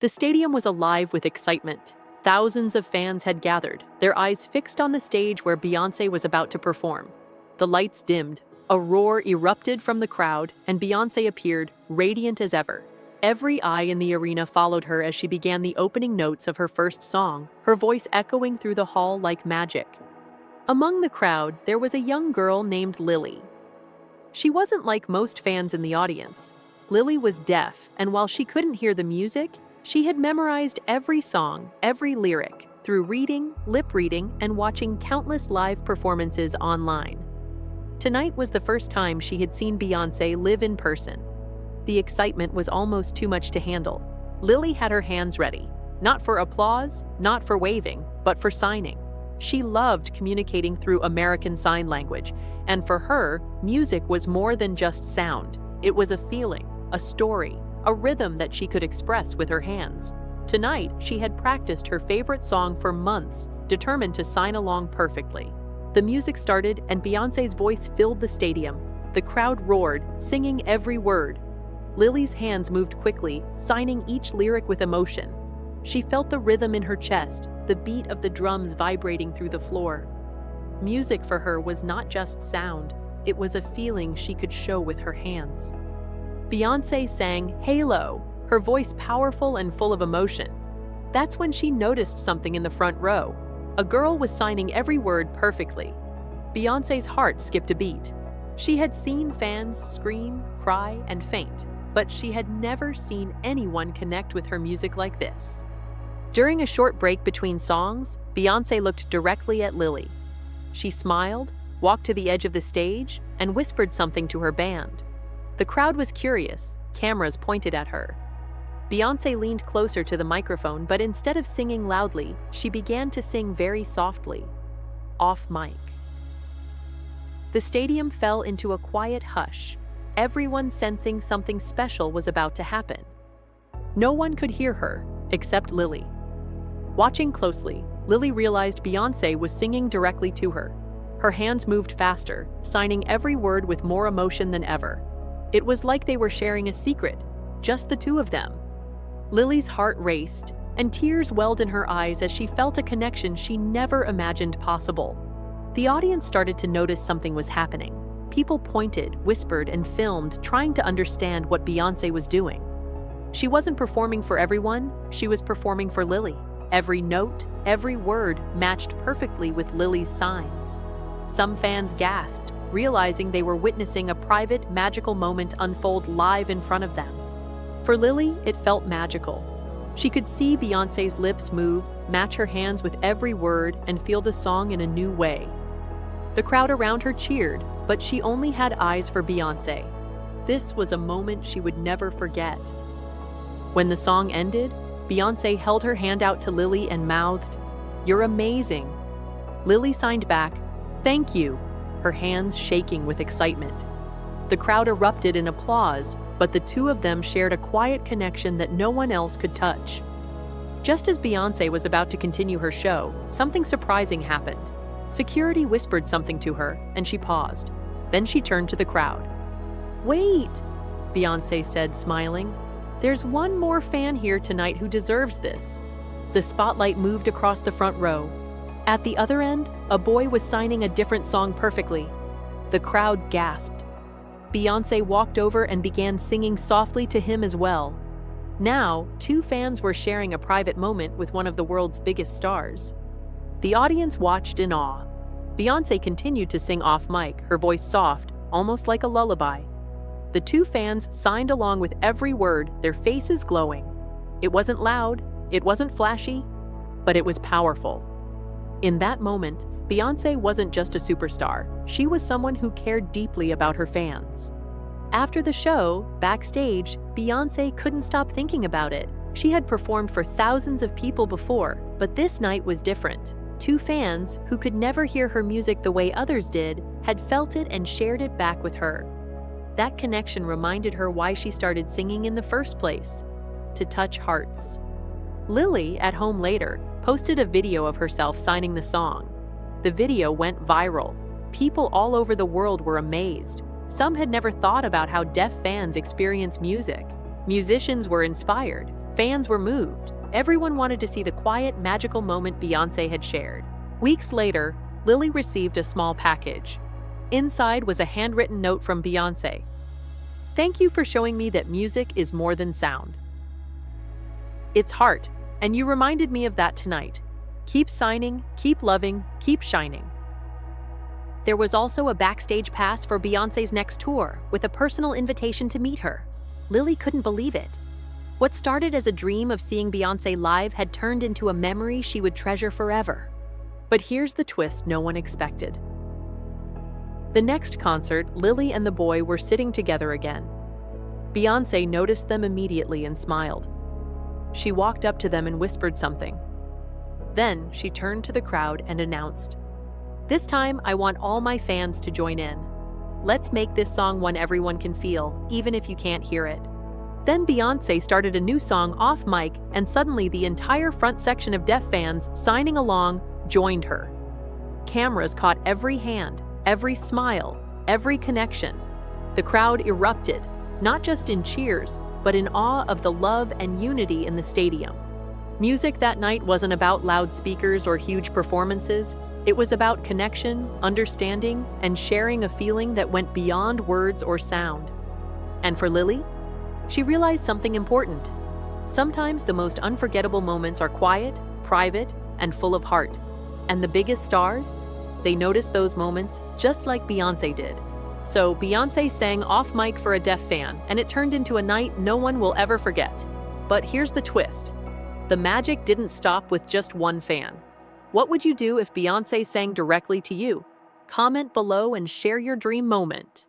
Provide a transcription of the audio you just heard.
The stadium was alive with excitement. Thousands of fans had gathered, their eyes fixed on the stage where Beyoncé was about to perform. The lights dimmed, a roar erupted from the crowd, and Beyoncé appeared, radiant as ever. Every eye in the arena followed her as she began the opening notes of her first song, her voice echoing through the hall like magic. Among the crowd, there was a young girl named Lily. She wasn't like most fans in the audience. Lily was deaf, and while she couldn't hear the music, she had memorized every song, every lyric, through reading, lip reading, and watching countless live performances online. Tonight was the first time she had seen Beyoncé live in person. The excitement was almost too much to handle. Lily had her hands ready, not for applause, not for waving, but for signing. She loved communicating through American Sign Language, and for her, music was more than just sound. It was a feeling, a story, a rhythm that she could express with her hands. Tonight, she had practiced her favorite song for months, determined to sign along perfectly. The music started, and Beyoncé's voice filled the stadium. The crowd roared, singing every word. Lily's hands moved quickly, signing each lyric with emotion. She felt the rhythm in her chest, the beat of the drums vibrating through the floor. Music for her was not just sound, it was a feeling she could show with her hands. Beyoncé sang Halo, her voice powerful and full of emotion. That's when she noticed something in the front row. A girl was signing every word perfectly. Beyoncé's heart skipped a beat. She had seen fans scream, cry, and faint, but she had never seen anyone connect with her music like this. During a short break between songs, Beyoncé looked directly at Lily. She smiled, walked to the edge of the stage, and whispered something to her band. The crowd was curious, cameras pointed at her. Beyoncé leaned closer to the microphone, but instead of singing loudly, she began to sing very softly, off mic. The stadium fell into a quiet hush, everyone sensing something special was about to happen. No one could hear her, except Lily. Watching closely, Lily realized Beyoncé was singing directly to her. Her hands moved faster, signing every word with more emotion than ever. It was like they were sharing a secret, just the two of them. Lily's heart raced, and tears welled in her eyes as she felt a connection she never imagined possible. The audience started to notice something was happening. People pointed, whispered, and filmed, trying to understand what Beyoncé was doing. She wasn't performing for everyone, she was performing for Lily. Every note, every word matched perfectly with Lily's signs. Some fans gasped, realizing they were witnessing a private, magical moment unfold live in front of them. For Lily, it felt magical. She could see Beyoncé's lips move, match her hands with every word, and feel the song in a new way. The crowd around her cheered, but she only had eyes for Beyoncé. This was a moment she would never forget. When the song ended, Beyoncé held her hand out to Lily and mouthed, "You're amazing." Lily signed back, "Thank you," her hands shaking with excitement. The crowd erupted in applause, but the two of them shared a quiet connection that no one else could touch. Just as Beyoncé was about to continue her show, something surprising happened. Security whispered something to her, and she paused. Then she turned to the crowd. "Wait," Beyoncé said, smiling. "There's one more fan here tonight who deserves this." The spotlight moved across the front row. At the other end, a boy was signing a different song perfectly. The crowd gasped. Beyoncé walked over and began singing softly to him as well. Now, two fans were sharing a private moment with one of the world's biggest stars. The audience watched in awe. Beyoncé continued to sing off mic, her voice soft, almost like a lullaby. The two fans signed along with every word, their faces glowing. It wasn't loud, it wasn't flashy, but it was powerful. In that moment, Beyoncé wasn't just a superstar, she was someone who cared deeply about her fans. After the show, backstage, Beyoncé couldn't stop thinking about it. She had performed for thousands of people before, but this night was different. Two fans, who could never hear her music the way others did, had felt it and shared it back with her. That connection reminded her why she started singing in the first place, to touch hearts. Lily, at home later, posted a video of herself signing the song. The video went viral. People all over the world were amazed. Some had never thought about how deaf fans experience music. Musicians were inspired. Fans were moved. Everyone wanted to see the quiet, magical moment Beyoncé had shared. Weeks later, Lily received a small package. Inside was a handwritten note from Beyoncé. "Thank you for showing me that music is more than sound. It's heart, and you reminded me of that tonight. Keep signing, keep loving, keep shining." There was also a backstage pass for Beyoncé's next tour, with a personal invitation to meet her. Lily couldn't believe it. What started as a dream of seeing Beyoncé live had turned into a memory she would treasure forever. But here's the twist no one expected. The next concert, Lily and the boy were sitting together again. Beyoncé noticed them immediately and smiled. She walked up to them and whispered something. Then she turned to the crowd and announced, "This time I want all my fans to join in. Let's make this song one everyone can feel, even if you can't hear it." Then Beyoncé started a new song off mic, and suddenly the entire front section of deaf fans signing along joined her. Cameras caught every hand, every smile, every connection. The crowd erupted, not just in cheers, but in awe of the love and unity in the stadium. Music that night wasn't about loudspeakers or huge performances. It was about connection, understanding, and sharing a feeling that went beyond words or sound. And for Lily, she realized something important. Sometimes the most unforgettable moments are quiet, private, and full of heart. And the biggest stars? They noticed those moments just like Beyoncé did. So Beyoncé sang off mic for a deaf fan, and it turned into a night no one will ever forget. But here's the twist. The magic didn't stop with just one fan. What would you do if Beyoncé sang directly to you? Comment below and share your dream moment.